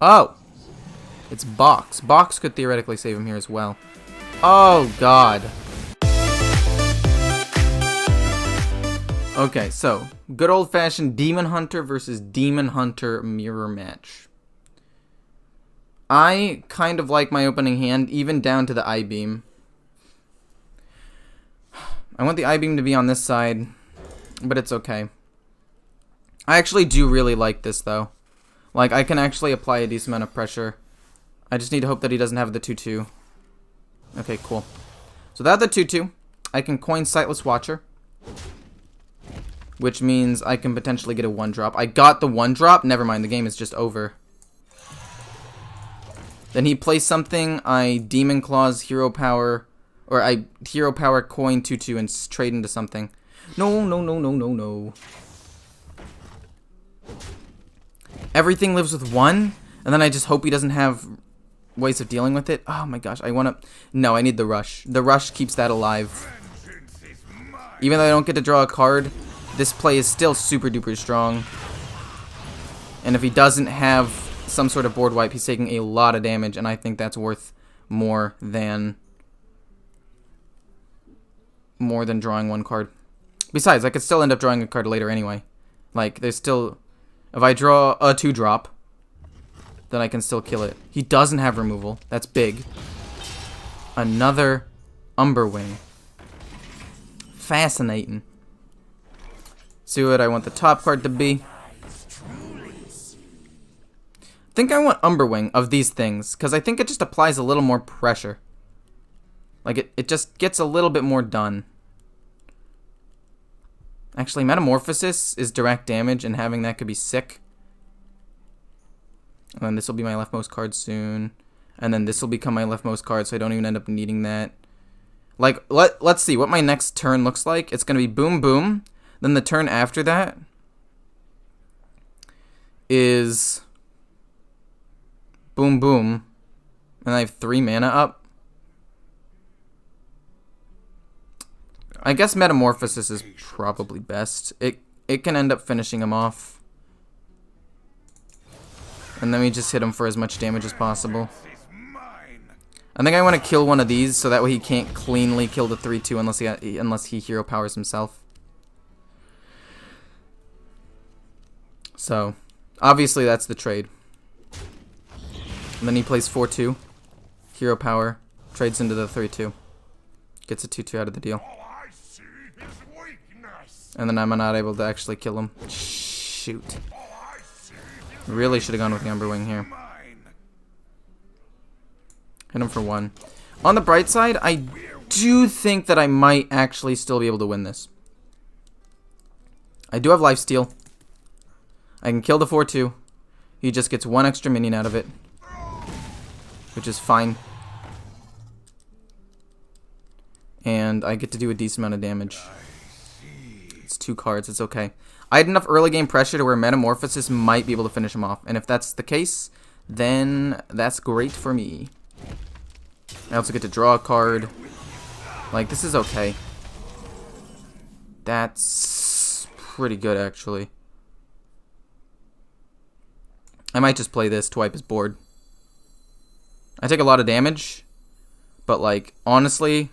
Oh! It's Box. Box could theoretically save him here as well. Oh, God. Okay, so, good old-fashioned Demon Hunter versus Demon Hunter mirror match. I kind of like my opening hand, even down to the I-Beam. I want the I-Beam to be on this side, but it's okay. I actually do really like this, though. Like, I can actually apply a decent amount of pressure. I just need to hope that he doesn't have the 2-2. Okay, cool. So without the 2-2, I can coin Sightless Watcher, which means I can potentially get a 1-drop. I got the 1-drop. Never mind, the game is just over. Then he plays something. I Demon Claws, Hero Power, or I Hero Power, coin 2-2, and trade into something. No, no, no, no, no, no. Everything lives with 1, and then I just hope he doesn't have ways of dealing with it. Oh my gosh, I want to... No, I need the Rush. The Rush keeps that alive. Even though I don't get to draw a card, this play is still super duper strong. And if he doesn't have some sort of board wipe, he's taking a lot of damage, and I think that's worth more than drawing 1 card. Besides, I could still end up drawing a card later anyway. Like, there's still... If I draw a 2-drop, then I can still kill it. He doesn't have removal. That's big. Another Umberwing. Fascinating. See what I want the top card to be. I think I want Umberwing of these things, because I think it just applies a little more pressure. Like, it just gets a little bit more done. Actually, Metamorphosis is direct damage, and having that could be sick. And then this will be my leftmost card soon. And then this will become my leftmost card, so I don't even end up needing that. Like, let's see what my next turn looks like. It's going to be Boom Boom. Then the turn after that is Boom Boom. And I have 3 mana up. I guess Metamorphosis is probably best. It can end up finishing him off. And then we just hit him for as much damage as possible. I think I want to kill one of these so that way he can't cleanly kill the 3-2 unless he hero powers himself. So, obviously that's the trade. And then he plays 4-2. Hero power. Trades into the 3-2. Gets a 2-2 out of the deal. And then I'm not able to actually kill him. Shoot. Really should have gone with the Umberwing here. Hit him for 1. On the bright side, I do think that I might actually still be able to win this. I do have lifesteal. I can kill the 4-2. He just gets 1 extra minion out of it, which is fine. And I get to do a decent amount of damage. It's 2 cards, it's okay. I had enough early game pressure to where Metamorphosis might be able to finish him off. And if that's the case, then that's great for me. I also get to draw a card. Like, this is okay. That's pretty good, actually. I might just play this to wipe his board. I take a lot of damage, but, like, honestly,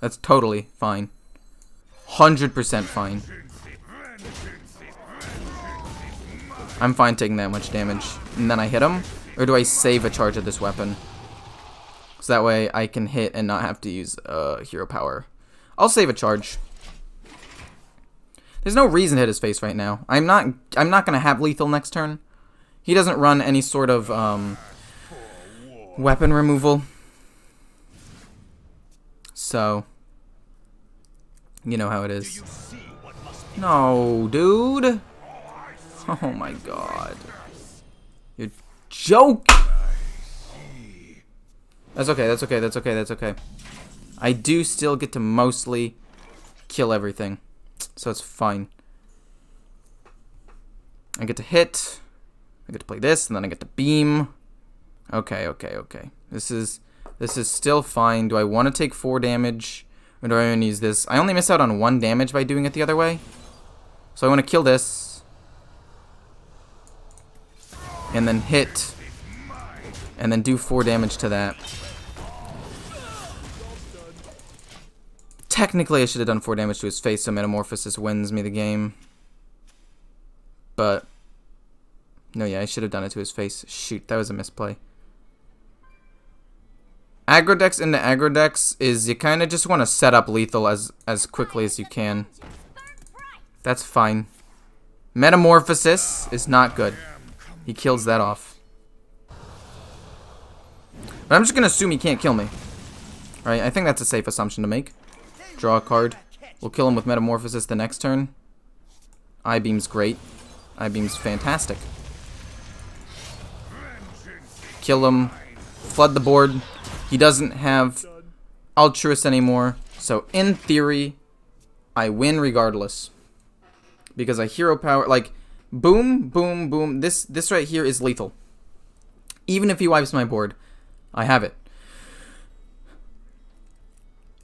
that's totally fine. 100% fine. I'm fine taking that much damage. And then I hit him? Or do I save a charge of this weapon? So that way I can hit and not have to use hero power. I'll save a charge. There's no reason to hit his face right now. I'm not gonna have lethal next turn. He doesn't run any sort of weapon removal. So you know how it is. No, dude. Oh my god. You're joking. That's okay, that's okay, that's okay, that's okay. I do still get to mostly kill everything. So it's fine. I get to hit. I get to play this, and then I get to beam. Okay, okay, okay. This is still fine. Do I want to take 4 damage? Or do I want to use this? I only miss out on 1 damage by doing it the other way. So I want to kill this. And then hit and then do 4 damage to that. Technically, I should have done 4 damage to his face, so Metamorphosis wins me the game. But no, yeah, I should have done it to his face. Shoot, that was a misplay. Aggro decks into aggro decks is you kind of just want to set up lethal as quickly as you can. That's fine. Metamorphosis is not good. He kills that off. But I'm just going to assume he can't kill me. Right? I think that's a safe assumption to make. Draw a card. We'll kill him with Metamorphosis the next turn. I-Beam's great. I-Beam's fantastic. Kill him. Flood the board. He doesn't have Altruist anymore. So, in theory, I win regardless. Because I hero power, like, boom, boom, boom. This right here is lethal. Even if he wipes my board, I have it.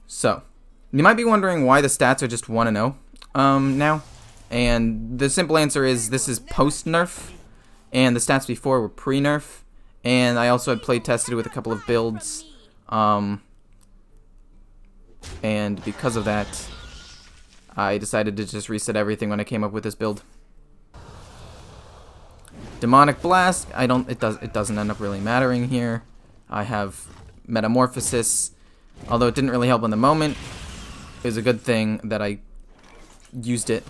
So, you might be wondering why the stats are just 1-0 now. And the simple answer is this is post-nerf. And the stats before were pre-nerf. And I also had play tested with a couple of builds. And because of that, I decided to just reset everything when I came up with this build. Demonic Blast, it doesn't end up really mattering here. I have Metamorphosis. Although it didn't really help in the moment, it was a good thing that I used it.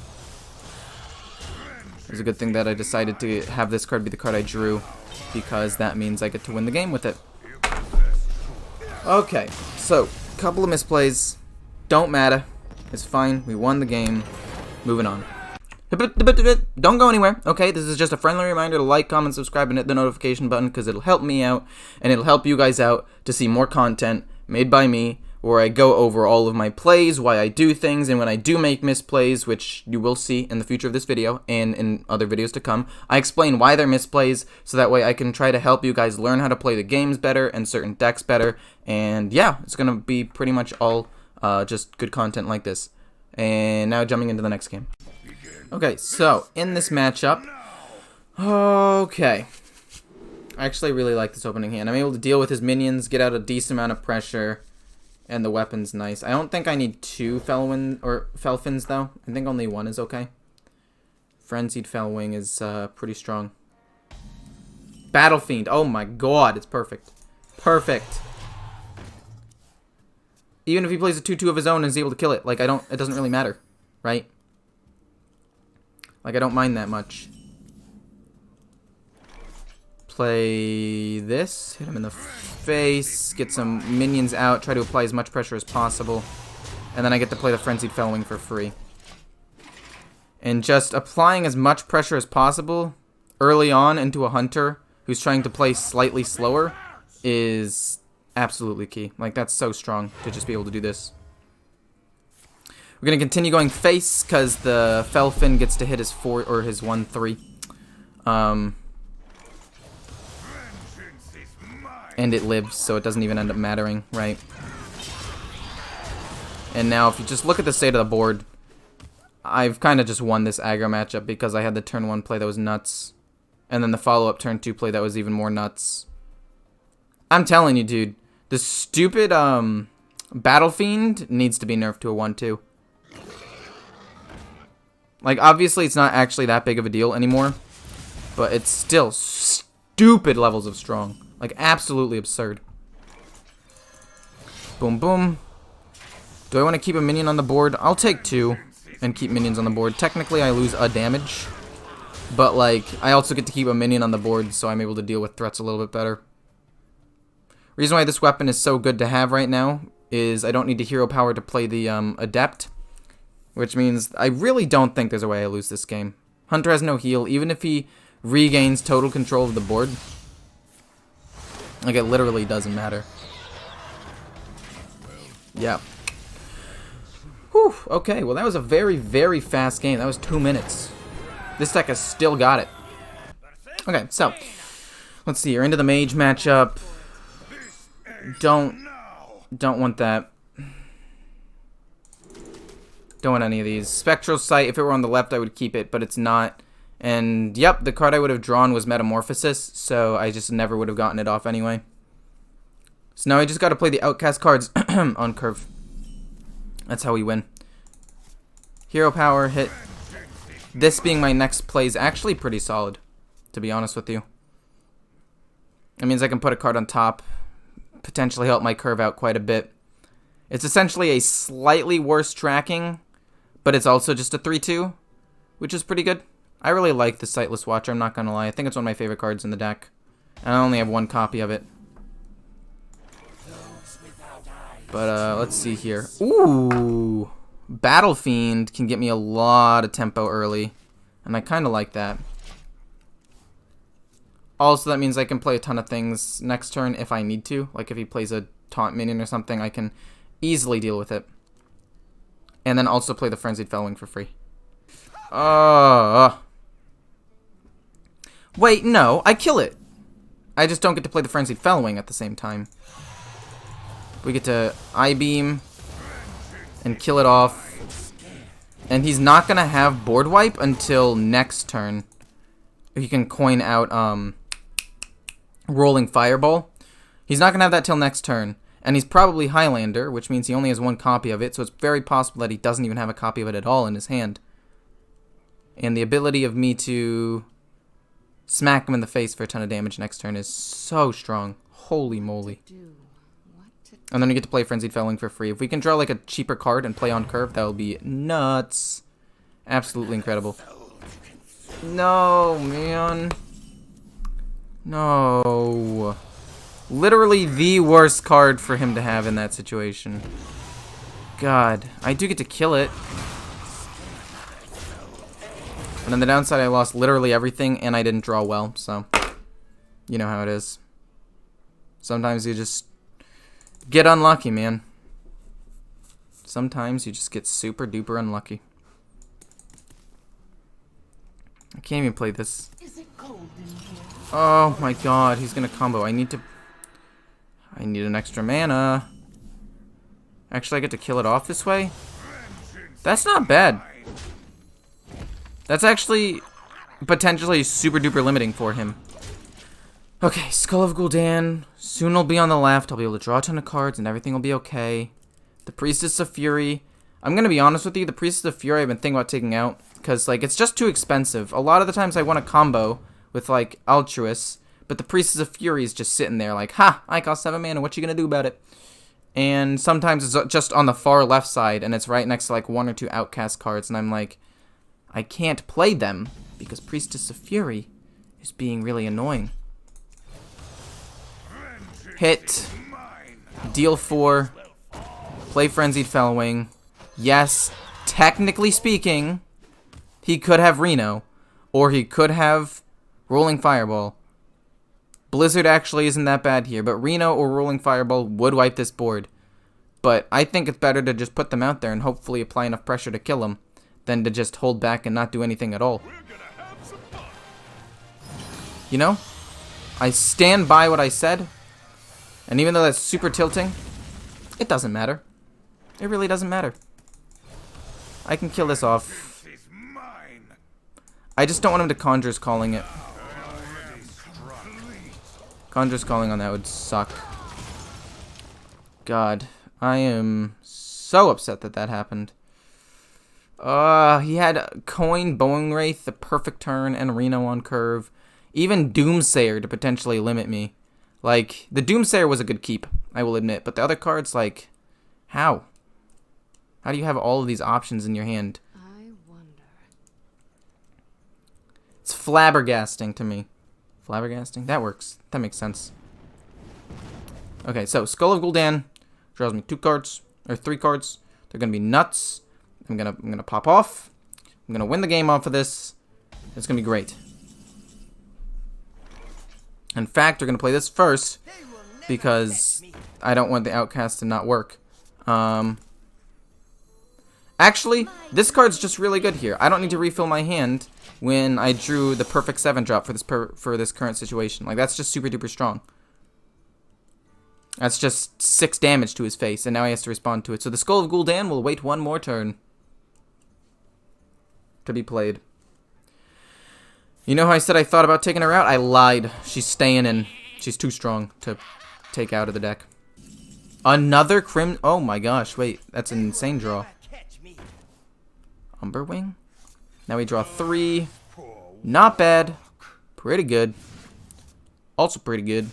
It was a good thing that I decided to have this card be the card I drew, because that means I get to win the game with it. Okay, so, couple of misplays. Don't matter. It's fine. We won the game. Moving on. Don't go anywhere, okay? This is just a friendly reminder to like, comment, subscribe, and hit the notification button, because it'll help me out, and it'll help you guys out to see more content made by me, where I go over all of my plays, why I do things, and when I do make misplays, which you will see in the future of this video, and in other videos to come, I explain why they're misplays, so that way I can try to help you guys learn how to play the games better, and certain decks better, and yeah, it's gonna be pretty much all just good content like this. And now jumping into the next game. Okay, so, in this matchup, okay, I actually really like this opening hand. I'm able to deal with his minions, get out a decent amount of pressure, and the weapon's nice. I don't think I need 2 Felfins, though. I think only 1 is okay. Frenzied Felwing is pretty strong. Battle Fiend, oh my god, it's perfect. Perfect. Even if he plays a 2/2 of his own and is able to kill it, like, it doesn't really matter, right? Like, I don't mind that much. Play this, hit him in the face, get some minions out, try to apply as much pressure as possible, and then I get to play the Frenzied Felwing for free. And just applying as much pressure as possible early on into a hunter who's trying to play slightly slower is absolutely key. Like, that's so strong to just be able to do this. We're going to continue going face, because the Felfin gets to hit his 4 or his 1/3. And it lives, so it doesn't even end up mattering, right? And now, if you just look at the state of the board, I've kind of just won this aggro matchup because I had the turn 1 play that was nuts. And then the follow-up turn 2 play that was even more nuts. I'm telling you, dude, the stupid Battle Fiend needs to be nerfed to a 1/2. Like, obviously, it's not actually that big of a deal anymore, but it's still stupid levels of strong. Like, absolutely absurd. Boom, boom. Do I want to keep a minion on the board? I'll take 2 and keep minions on the board. Technically, I lose a damage, but, like, I also get to keep a minion on the board, so I'm able to deal with threats a little bit better. Reason why this weapon is so good to have right now is I don't need to hero power to play the Adept, which means I really don't think there's a way I lose this game. Hunter has no heal, even if he regains total control of the board. Like, it literally doesn't matter. Yeah. Whew, okay, well that was a very, very fast game. That was 2 minutes. This deck has still got it. Okay, so, let's see, you're into the mage matchup. Don't want that. Don't want any of these. Spectral Sight, if it were on the left, I would keep it, but it's not. And yep, the card I would have drawn was Metamorphosis, so I just never would have gotten it off anyway. So now I just got to play the Outcast cards on curve. That's how we win. Hero power hit. This being my next play is actually pretty solid, to be honest with you. It means I can put a card on top, potentially help my curve out quite a bit. It's essentially a slightly worse tracking, but it's also just a 3-2, which is pretty good. I really like the Sightless Watcher, I'm not going to lie. I think it's one of my favorite cards in the deck. And I only have one copy of it. But let's see here. Ooh! Battle Fiend can get me a lot of tempo early, and I kind of like that. Also, that means I can play a ton of things next turn if I need to. Like if he plays a taunt minion or something, I can easily deal with it. And then also play the Frenzied Fellowing for free. Wait, no, I kill it. I just don't get to play the Frenzied Fellowing at the same time. We get to I-beam and kill it off. And he's not going to have board wipe until next turn. He can coin out Rolling Fireball. He's not going to have that till next turn. And he's probably Highlander, which means he only has one copy of it. So it's very possible that he doesn't even have a copy of it at all in his hand. And the ability of me to smack him in the face for a ton of damage next turn is so strong. Holy moly. And then we get to play Frenzied Fellowing for free. If we can draw like a cheaper card and play on curve, that will be nuts. Absolutely incredible. No, man. No. Literally the worst card for him to have in that situation. God. I do get to kill it. And then the downside, I lost literally everything, and I didn't draw well, so you know how it is. Sometimes you just get unlucky, man. Sometimes you just get super duper unlucky. I can't even play this. Oh my god, he's gonna combo. I need an extra mana. Actually, I get to kill it off this way? That's not bad. That's actually potentially super duper limiting for him. Okay, Skull of Gul'dan. Soon will be on the left. I'll be able to draw a ton of cards and everything will be okay. The Priestess of Fury. I'm going to be honest with you. The Priestess of Fury I've been thinking about taking out. Because, like, it's just too expensive. A lot of the times I want a combo with, like, Altruis. But the Priestess of Fury is just sitting there like, ha, I cost 7 mana. What you going to do about it? And sometimes it's just on the far left side. And it's right next to, like, 1 or 2 Outcast cards. And I'm like, I can't play them. Because Priestess of Fury is being really annoying. Hit. Deal 4. Play Frenzied Fellowing. Yes, technically speaking, he could have Reno. Or he could have Rolling Fireball. Blizzard actually isn't that bad here. But Reno or Rolling Fireball would wipe this board. But I think it's better to just put them out there and hopefully apply enough pressure to kill them than to just hold back and not do anything at all. You know? I stand by what I said. And even though that's super tilting, it doesn't matter. It really doesn't matter. I can kill this off. I just don't want him to Conjure's Calling it. Conjure's Calling on that would suck. God, I am so upset that that happened. He had Coin, Bowing Wraith, the perfect turn, and Reno on curve. Even Doomsayer to potentially limit me. Like, the Doomsayer was a good keep, I will admit. But the other cards, like, how? How do you have all of these options in your hand? I wonder. It's flabbergasting to me. Flabbergasting? That works. That makes sense. Okay, so Skull of Gul'dan draws me 2 cards, or 3 cards. They're gonna be nuts. I'm gonna pop off. I'm gonna win the game off of this. It's gonna be great. In fact, we're gonna play this first because I don't want the Outcast to not work. Actually, this card's just really good here. I don't need to refill my hand when I drew the perfect 7-drop for this current situation. Like, that's just super duper strong. That's just 6 damage to his face, and now he has to respond to it. So the Skull of Gul'dan will wait 1 more turn to be played. You know how I said I thought about taking her out? I lied. She's staying in. She's too strong to take out of the deck. Another Crim... Oh my gosh, wait. That's an insane draw. Umberwing? Now we draw 3. Not bad. Pretty good. Also pretty good.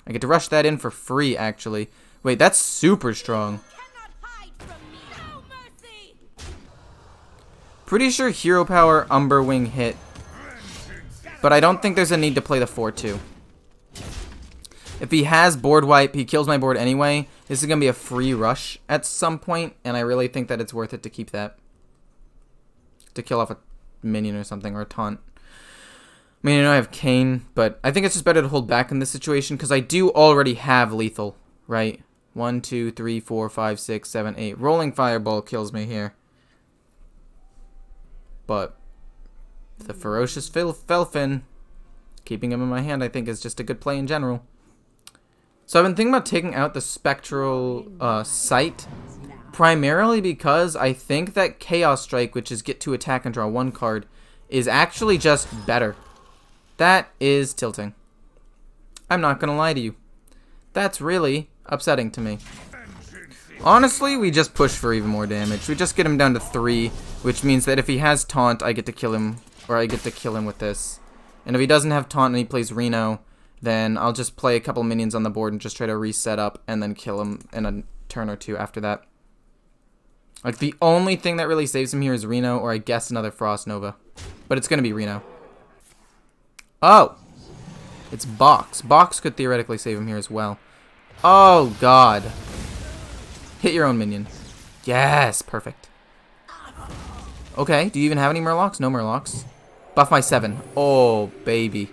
I get to rush that in for free, actually. Wait, that's super strong. Pretty sure Hero Power Umberwing hit. But I don't think there's a need to play the 4-2. If he has board wipe, he kills my board anyway. This is going to be a free rush at some point, and I really think that it's worth it to keep that. To kill off a minion or something, or a taunt. I mean, I know I have Kane, but I think it's just better to hold back in this situation, because I do already have lethal, right? 1, 2, 3, 4, 5, 6, 7, 8. Rolling Fireball kills me here. But the Ferocious Felfin, keeping him in my hand, I think is just a good play in general. So I've been thinking about taking out the Spectral Sight, primarily because I think that Chaos Strike, which is get to attack and draw 1 card, is actually just better. That is tilting. I'm not going to lie to you. That's really upsetting to me. Honestly, we just push for even more damage. We just get him down to 3, which means that if he has Taunt, I get to kill him, or I get to kill him with this. And if he doesn't have Taunt and he plays Reno, then I'll just play a couple minions on the board and just try to reset up and then kill him in a turn or 2 after that. Like, the only thing that really saves him here is Reno, or I guess another Frost Nova. But it's going to be Reno. Oh! It's Box. Box could theoretically save him here as well. Oh, God. Hit your own minion. Yes, perfect. Okay, do you even have any Murlocs? No Murlocs. Buff my 7. Oh, baby.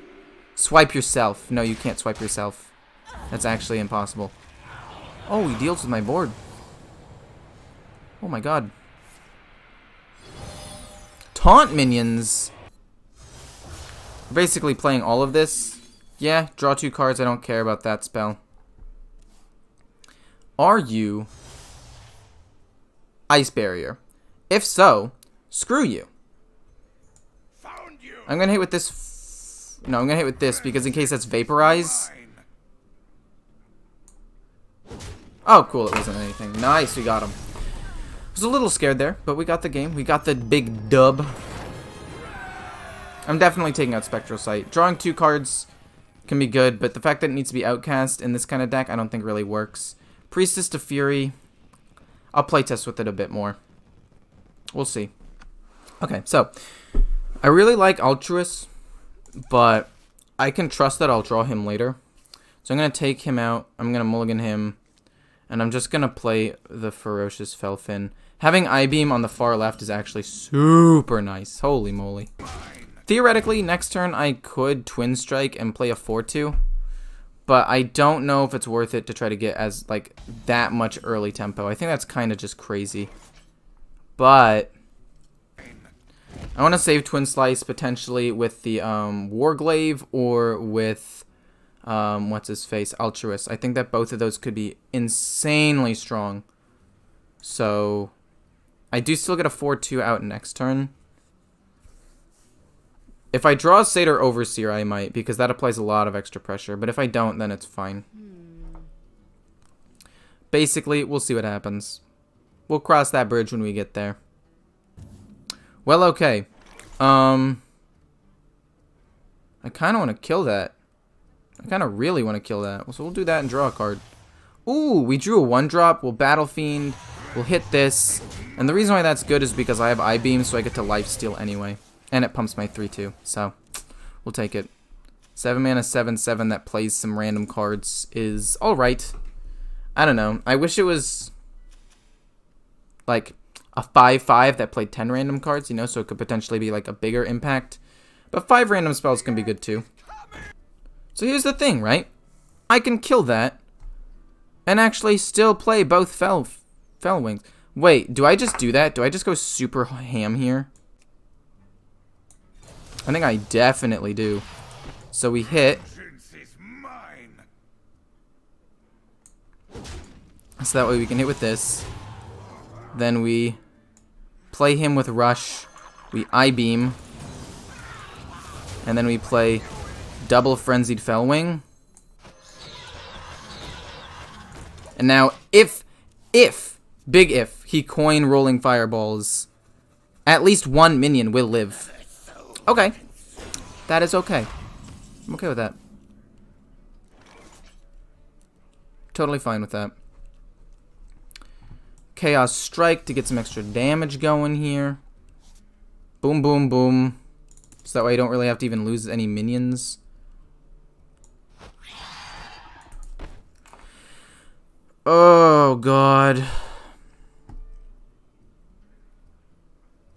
Swipe yourself. No, you can't swipe yourself. That's actually impossible. Oh, he deals with my board. Oh my god. Taunt minions. We're basically playing all of this. Yeah, draw 2 cards. I don't care about that spell. Are you Ice Barrier? If so, screw you. I'm gonna hit with this. No, I'm gonna hit with this because in case that's Vaporize. Oh, cool. It wasn't anything. Nice, we got him. I was a little scared there, but we got the game. We got the big dub. I'm definitely taking out Spectral Sight. Drawing 2 cards can be good, but the fact that it needs to be outcast in this kind of deck, I don't think really works. Priestess to Fury. I'll playtest with it a bit more. We'll see. Okay, so I really like Altruist, but I can trust that I'll draw him later. So I'm going to take him out. I'm going to mulligan him. And I'm just going to play the Ferocious Felfin. Having I-Beam on the far left is actually super nice. Holy moly. Theoretically, next turn I could Twin Strike and play a 4-2. But I don't know if it's worth it to try to get as, like, that much early tempo. I think that's kind of just crazy. But I want to save Twin Slice potentially with the Warglaive or with what's his face, Altruist. I think that both of those could be insanely strong. So I do still get a 4-2 out next turn. If I draw a Satyr Overseer, I might, because that applies a lot of extra pressure. But if I don't, then it's fine. Basically, we'll see what happens. We'll cross that bridge when we get there. Well, okay. I kind of want to kill that. I kind of really want to kill that. So we'll do that and draw a card. Ooh, we drew a 1-drop. We'll Battle Fiend. We'll hit this. And the reason why that's good is because I have I-Beam, so I get to Lifesteal anyway. And it pumps my 3-2. So we'll take it. 7 mana, 7/7 that plays some random cards is alright. I don't know. I wish it was like a 5/5 that played 10 random cards, you know, so it could potentially be like a bigger impact. But 5 random spells can be good too. So here's the thing, right? I can kill that and actually still play both Fell Wings. Wait, do I just do that? Do I just go super ham here? I think I definitely do. So we hit. So that way we can hit with this. Then we play him with Rush. We I-Beam. And then we play double Frenzied Fellwing. And now, if, big if, he coin Rolling Fireballs, at least one minion will live. Okay. That is okay. I'm okay with that. Totally fine with that. Chaos Strike to get some extra damage going here. Boom, boom, boom. So that way I don't really have to even lose any minions. Oh, God.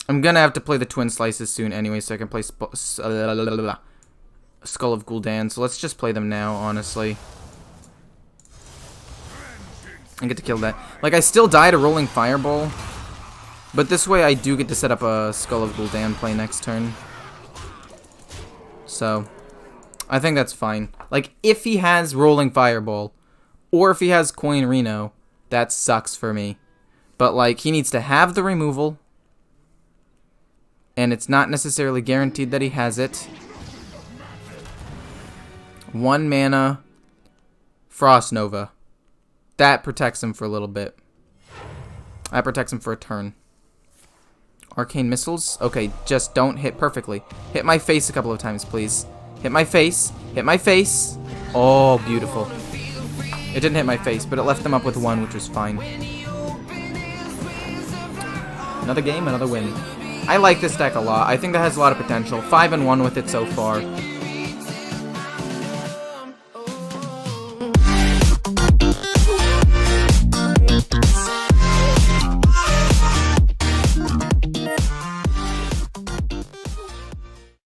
I'm gonna have to play the Twin Slices soon anyway, so I can play Skull of Gul'dan. So let's just play them now, honestly. I get to kill that. Like, I still die to Rolling Fireball. But this way I do get to set up a Skull of Gul'dan play next turn. So, I think that's fine. Like, if he has Rolling Fireball, or if he has Coin Reno, that sucks for me. But, like, he needs to have the removal. And it's not necessarily guaranteed that he has it. 1 mana Frost Nova. That protects him for a little bit. That protects him for a turn. Arcane Missiles? Okay, just don't hit perfectly. Hit my face a couple of times, please. Hit my face. Hit my face. Oh, beautiful. It didn't hit my face, but it left them up with 1, which was fine. Another game, another win. I like this deck a lot. I think that has a lot of potential. 5-1 with it so far.